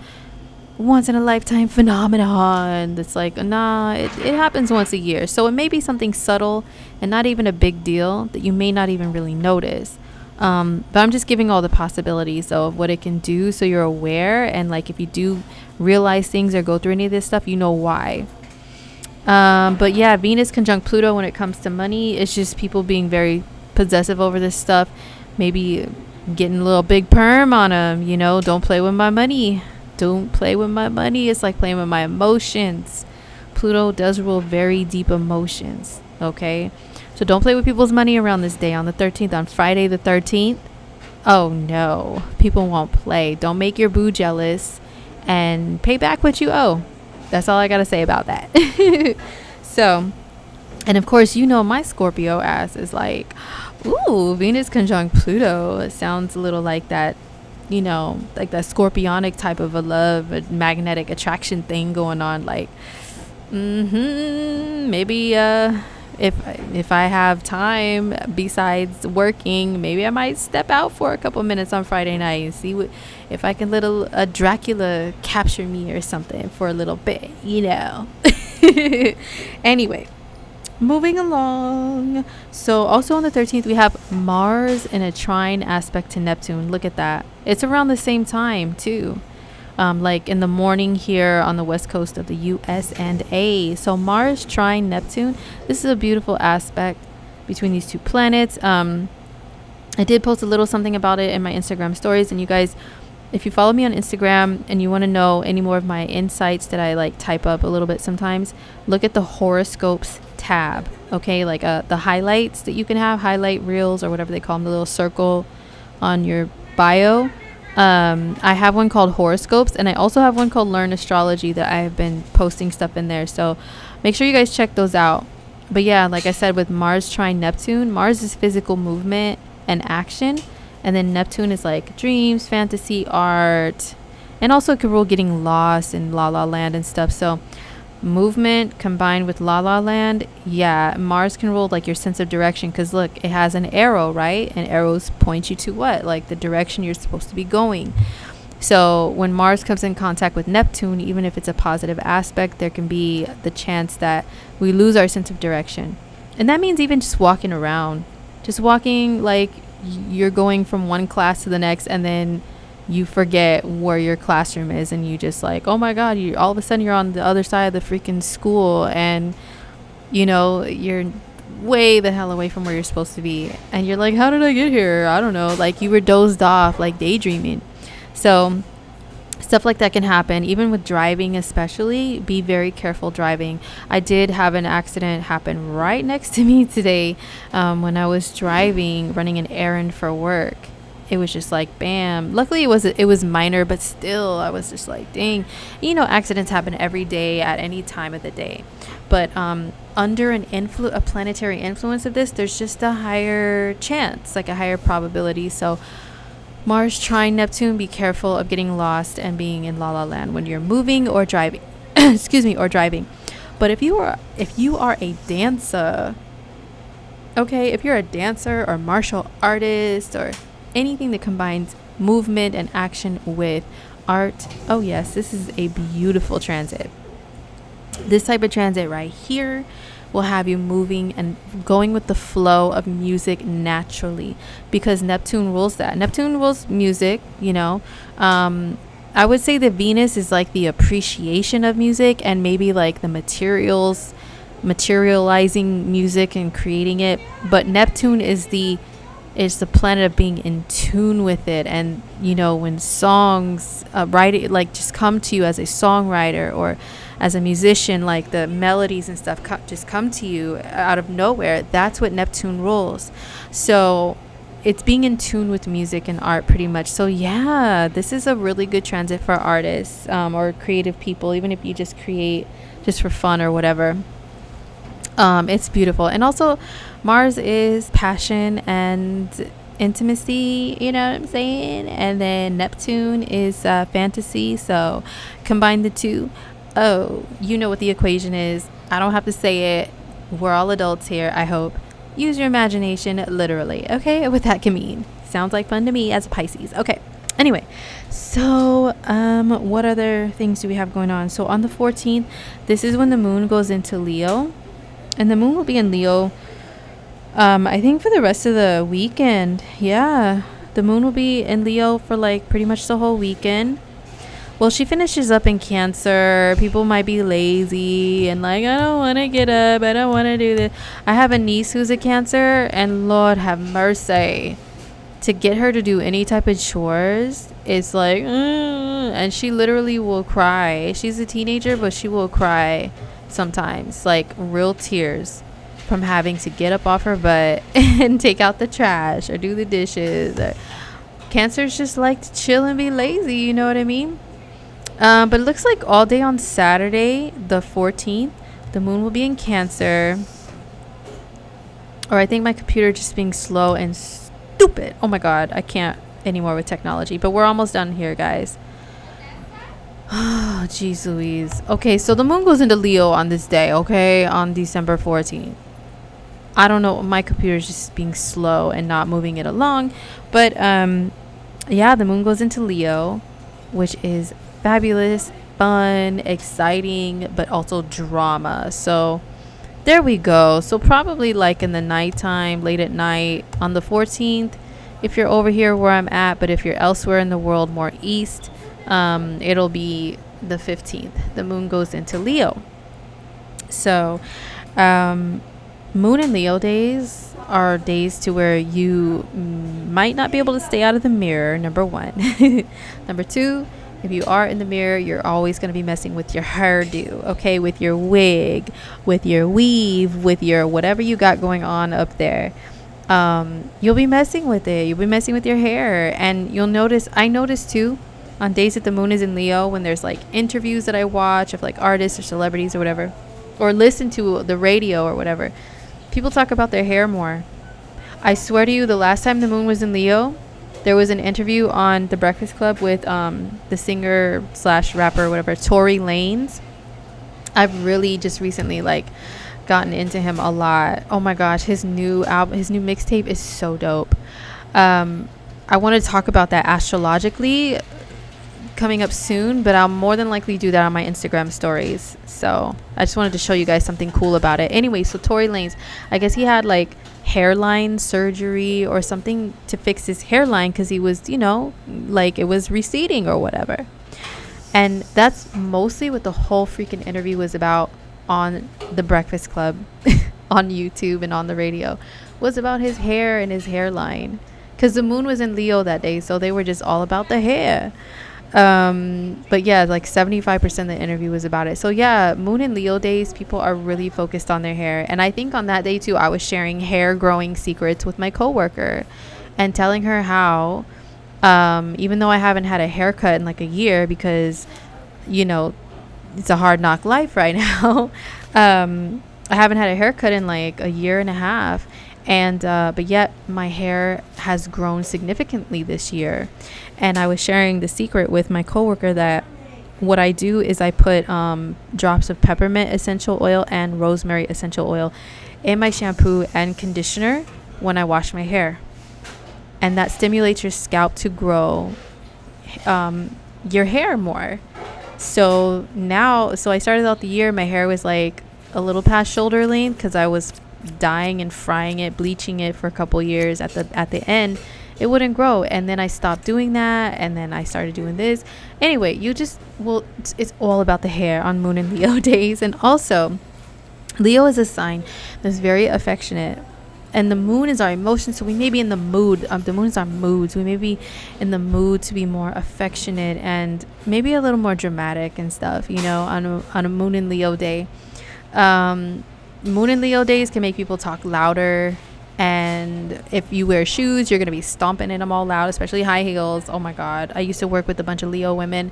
once in a lifetime phenomenon that's like, nah, it happens once a year. So it may be something subtle and not even a big deal that you may not even really notice. But I'm just giving all the possibilities of what it can do, so you're aware, and like if you do realize things or go through any of this stuff, you know why. But yeah, Venus conjunct Pluto when it comes to money, it's just people being very possessive over this stuff, maybe getting a little big perm on them, you know, don't play with my money. Don't play with my money. It's like playing with my emotions. Pluto does rule very deep emotions. Okay. So don't play with people's money around this day on the 13th, on Friday the 13th. Oh no. People won't play. Don't make your boo jealous and pay back what you owe. That's all I got to say about that. So, and of course, you know, my Scorpio ass is like, ooh, Venus conjunct Pluto. It sounds a little like that, you know, like that scorpionic type of a love, a magnetic attraction thing going on. Like, maybe if I have time besides working, maybe I might step out for a couple minutes on Friday night and see if I can let a Dracula capture me or something for a little bit, you know. Anyway, moving along. So also on the 13th, we have Mars in a trine aspect to Neptune. Look at that. It's around the same time too. Like in the morning here on the west coast of the US&A. So Mars trine Neptune. This is a beautiful aspect between these two planets. I did post a little something about it in my Instagram stories, and you guys, if you follow me on Instagram and you want to know any more of my insights that I like type up a little bit sometimes, look at the horoscopes tab. Okay, like the highlights that you can have, highlight reels or whatever they call them, the little circle on your bio. I have one called horoscopes, and I also have one called learn astrology that I have been posting stuff in there, so make sure you guys check those out. But yeah, like I said, with Mars trine Neptune, Mars is physical movement and action, and then Neptune is like dreams, fantasy, art, and also it can rule getting lost in la la land and stuff. So movement combined with la la land, yeah, Mars can rule like your sense of direction, because look, it has an arrow, right? And arrows point you to what? Like the direction you're supposed to be going. So when Mars comes in contact with Neptune, even if it's a positive aspect, there can be the chance that we lose our sense of direction. And that means even just walking around, just walking, like you're going from one class to the next, and then you forget where your classroom is, and you just like, oh my god, you all of a sudden you're on the other side of the freaking school, and you know, you're way the hell away from where you're supposed to be, and you're like, how did I get here? I don't know, like you were dozed off, like daydreaming. So stuff like that can happen, even with driving. Especially be very careful driving. I did have an accident happen right next to me today, when I was driving, running an errand for work. It was just like bam. Luckily it was minor, but still I was just like, dang. You know, accidents happen every day at any time of the day, but under a planetary influence of this, there's just a higher chance, like a higher probability. So Mars trine Neptune, be careful of getting lost and being in la la land when you're moving or driving. Excuse me, or driving. But if you are a dancer, okay, if you're a dancer or martial artist or anything that combines movement and action with art, oh yes, this is a beautiful transit. This type of transit right here will have you moving and going with the flow of music naturally, because Neptune rules that. Neptune rules music, you know. I would say that Venus is like the appreciation of music, and maybe like the materializing music and creating it. But Neptune is the planet of being in tune with it. And you know, when songs write, like just come to you as a songwriter or as a musician, like the melodies and stuff just come to you out of nowhere. That's what Neptune rules. So it's being in tune with music and art pretty much. So yeah, this is a really good transit for artists or creative people, even if you just create just for fun or whatever. It's beautiful. And also Mars is passion and intimacy, you know what I'm saying? And then Neptune is fantasy. So combine the two. Oh, you know what the equation is. I don't have to say it. We're all adults here, I hope. Use your imagination literally, okay? What that can mean. Sounds like fun to me as a Pisces. Okay. Anyway, so what other things do we have going on? So on the 14th, this is when the moon goes into Leo, and the moon will be in Leo I think for the rest of the weekend. Yeah, the moon will be in Leo for like pretty much the whole weekend. Well, she finishes up in Cancer. People might be lazy and like, I don't want to get up, I don't want to do this. I have a niece who's a Cancer, and Lord have mercy, to get her to do any type of chores, it's like, and she literally will cry. She's a teenager, but she will cry sometimes, like real tears, from having to get up off her butt and take out the trash or do the dishes. Cancers just like to chill and be lazy, you know what I mean? But it looks like all day on Saturday, the 14th, the moon will be in Cancer. Or I think my computer just being slow and stupid. Oh my god, I can't anymore with technology. But we're almost done here, guys. Oh, jeez Louise. Okay, so the moon goes into Leo on this day, okay? On December 14th. I don't know, my computer's just being slow and not moving it along. But, yeah, the moon goes into Leo, which is fabulous, fun, exciting, but also drama. So there we go. So probably like in the nighttime, late at night on the 14th, if you're over here where I'm at, but if you're elsewhere in the world, more east, it'll be the 15th. The moon goes into Leo. So moon and Leo days are days to where you might not be able to stay out of the mirror, number one. Number two, if you are in the mirror, you're always going to be messing with your hairdo, okay? With your wig, with your weave, with your whatever you got going on up there. You'll be messing with it. You'll be messing with your hair. And you'll notice, I notice too, on days that the moon is in Leo, when there's like interviews that I watch of like artists or celebrities or whatever, or listen to the radio or whatever, people talk about their hair more. I swear to you, the last time the moon was in Leo, there was an interview on The Breakfast Club with the singer slash rapper, whatever, Tory Lanez. I've really just recently like gotten into him a lot. Oh my gosh, his new album, his new mixtape is so dope. I want to talk about that astrologically coming up soon, but I'll more than likely do that on my Instagram stories. So I just wanted to show you guys something cool about it. Anyway, so Tory Lanez, I guess he had like hairline surgery or something to fix his hairline because he was, you know, like it was receding or whatever. And that's mostly what the whole freaking interview was about on The Breakfast Club on YouTube and on the radio, was about his hair and his hairline, because the moon was in Leo that day, so they were just all about the hair. But yeah, like 75% of the interview was about it. So yeah, moon and Leo days, people are really focused on their hair. And I think on that day too, I was sharing hair growing secrets with my coworker and telling her how, even though I haven't had a haircut in like a year, because, you know, it's a hard knock life right now. I haven't had a haircut in like a year and a half. And but yet my hair has grown significantly this year. And I was sharing the secret with my coworker that what I do is I put drops of peppermint essential oil and rosemary essential oil in my shampoo and conditioner when I wash my hair, and that stimulates your scalp to grow your hair more. So I started out the year, my hair was like a little past shoulder length because I was dyeing and frying it, bleaching it for a couple years. At the end, it wouldn't grow, and then I stopped doing that, and then I started doing this. Anyway, it's all about the hair on moon and Leo days. And also, Leo is a sign that's very affectionate, and the moon is our emotions, so we may be in the mood. The moon is our moods. We may be in the mood to be more affectionate and maybe a little more dramatic and stuff, you know, on a moon and Leo day. Moon and Leo days can make people talk louder, and if you wear shoes, you're gonna be stomping in them all loud, especially high heels. Oh my god, I used to work with a bunch of Leo women,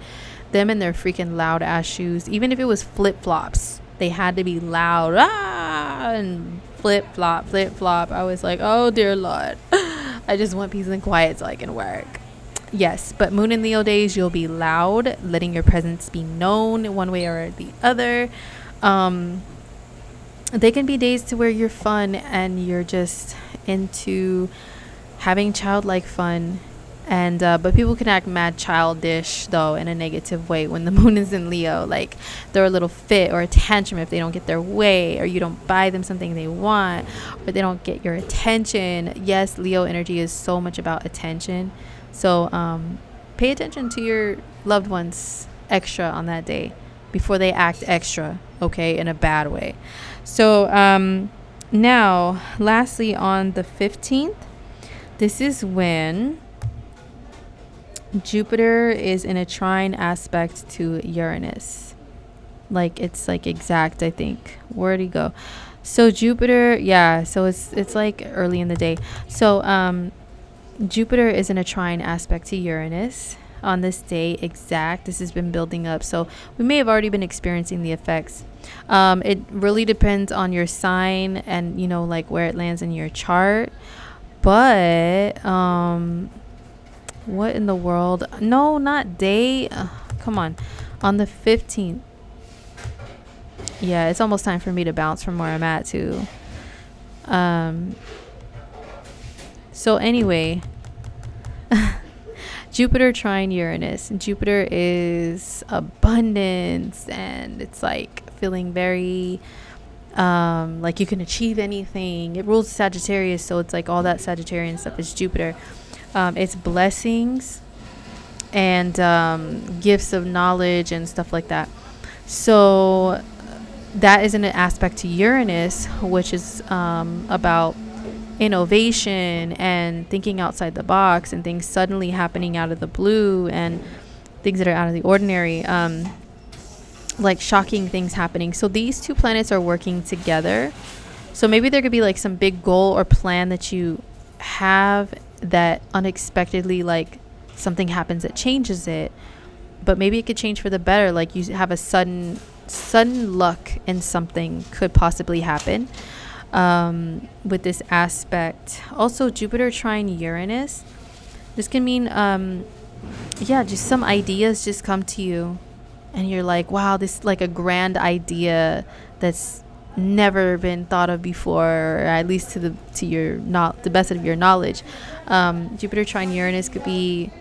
them and their freaking loud ass shoes. Even if it was flip-flops, they had to be loud, and flip-flop. I was like, oh dear Lord, I just want peace and quiet so I can work. Yes, but moon and Leo days, you'll be loud, letting your presence be known one way or the other. they can be days to where you're fun and you're just into having childlike fun. And but people can act mad childish though in a negative way when the moon is in Leo. Like they're a little fit or a tantrum if they don't get their way, or you don't buy them something they want, or they don't get your attention. Yes, Leo energy is so much about attention. So pay attention to your loved ones extra on that day before they act extra, okay, in a bad way. So now lastly, on the 15th, this is when Jupiter is in a trine aspect to Uranus. Like it's like exact, I think. Where'd he go? So Jupiter, yeah, so it's like early in the day. So Jupiter is in a trine aspect to Uranus on this day exact. This has been building up, so we may have already been experiencing the effects. It really depends on your sign and, you know, like where it lands in your chart. But what in the world? No, not day. Come on the 15th. Yeah, it's almost time for me to bounce from where I'm at too. So anyway, Jupiter trine Uranus. Jupiter is abundance, and it's like feeling very like you can achieve anything. It rules Sagittarius, so it's like all that Sagittarian stuff is Jupiter. It's blessings and gifts of knowledge and stuff like that. So that is in an aspect to Uranus, which is about innovation and thinking outside the box and things suddenly happening out of the blue and things that are out of the ordinary, like shocking things happening. So these two planets are working together. So maybe there could be like some big goal or plan that you have that unexpectedly, like something happens that changes it, but maybe it could change for the better. Like you have a sudden luck in something could possibly happen with this aspect. Also, Jupiter trine Uranus, this can mean just some ideas just come to you and you're like, wow, this is like a grand idea that's never been thought of before, or at least to the best of your knowledge. Jupiter trine Uranus could be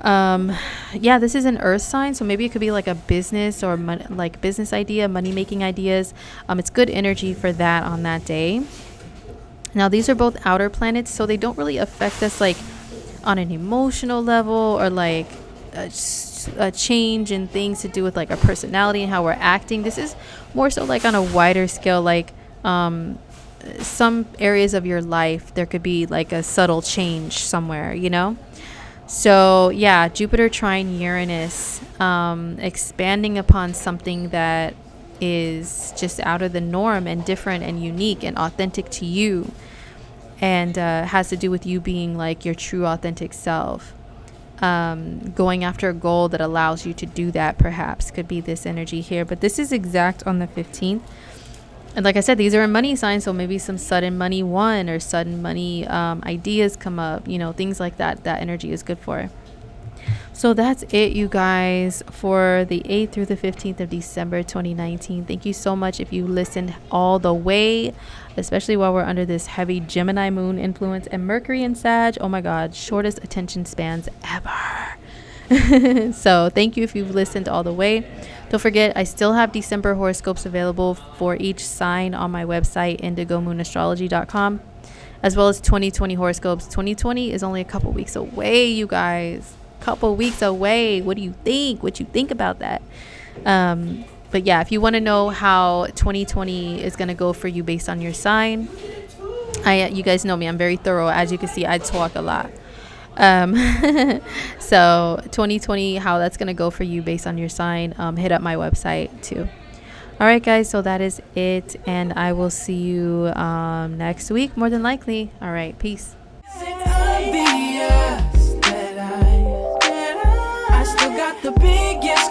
this is an earth sign, so maybe it could be like a business or like business idea, money making ideas. It's good energy for that on that day. Now these are both outer planets, so they don't really affect us like on an emotional level, or like a change in things to do with like our personality and how we're acting. This is more so like on a wider scale, like some areas of your life there could be like a subtle change somewhere, you know. So yeah, Jupiter trine Uranus, expanding upon something that is just out of the norm and different and unique and authentic to you, and has to do with you being like your true authentic self. Going after a goal that allows you to do that, perhaps could be this energy here. But this is exact on the 15th. And like I said, these are a money sign, so maybe some sudden money won or sudden money ideas come up, you know, things like that. That energy is good for. So that's it, you guys, for the 8th through the 15th of December 2019. Thank you so much if you listened all the way, especially while we're under this heavy Gemini moon influence and Mercury in Sag. Oh my God, shortest attention spans ever. So thank you if you've listened all the way. Don't forget, I still have December horoscopes available for each sign on my website, indigomoonastrology.com, as well as 2020 horoscopes. 2020 is only a couple weeks away, you guys. Couple weeks away. What do you think? What you think about that? But yeah, if you want to know how 2020 is going to go for you based on your sign, you guys know me, I'm very thorough. As you can see, I talk a lot. So 2020, how that's going to go for you based on your sign, hit up my website too. All right, guys, so that is it, and I will see you next week, more than likely. All right, peace. I still got the biggest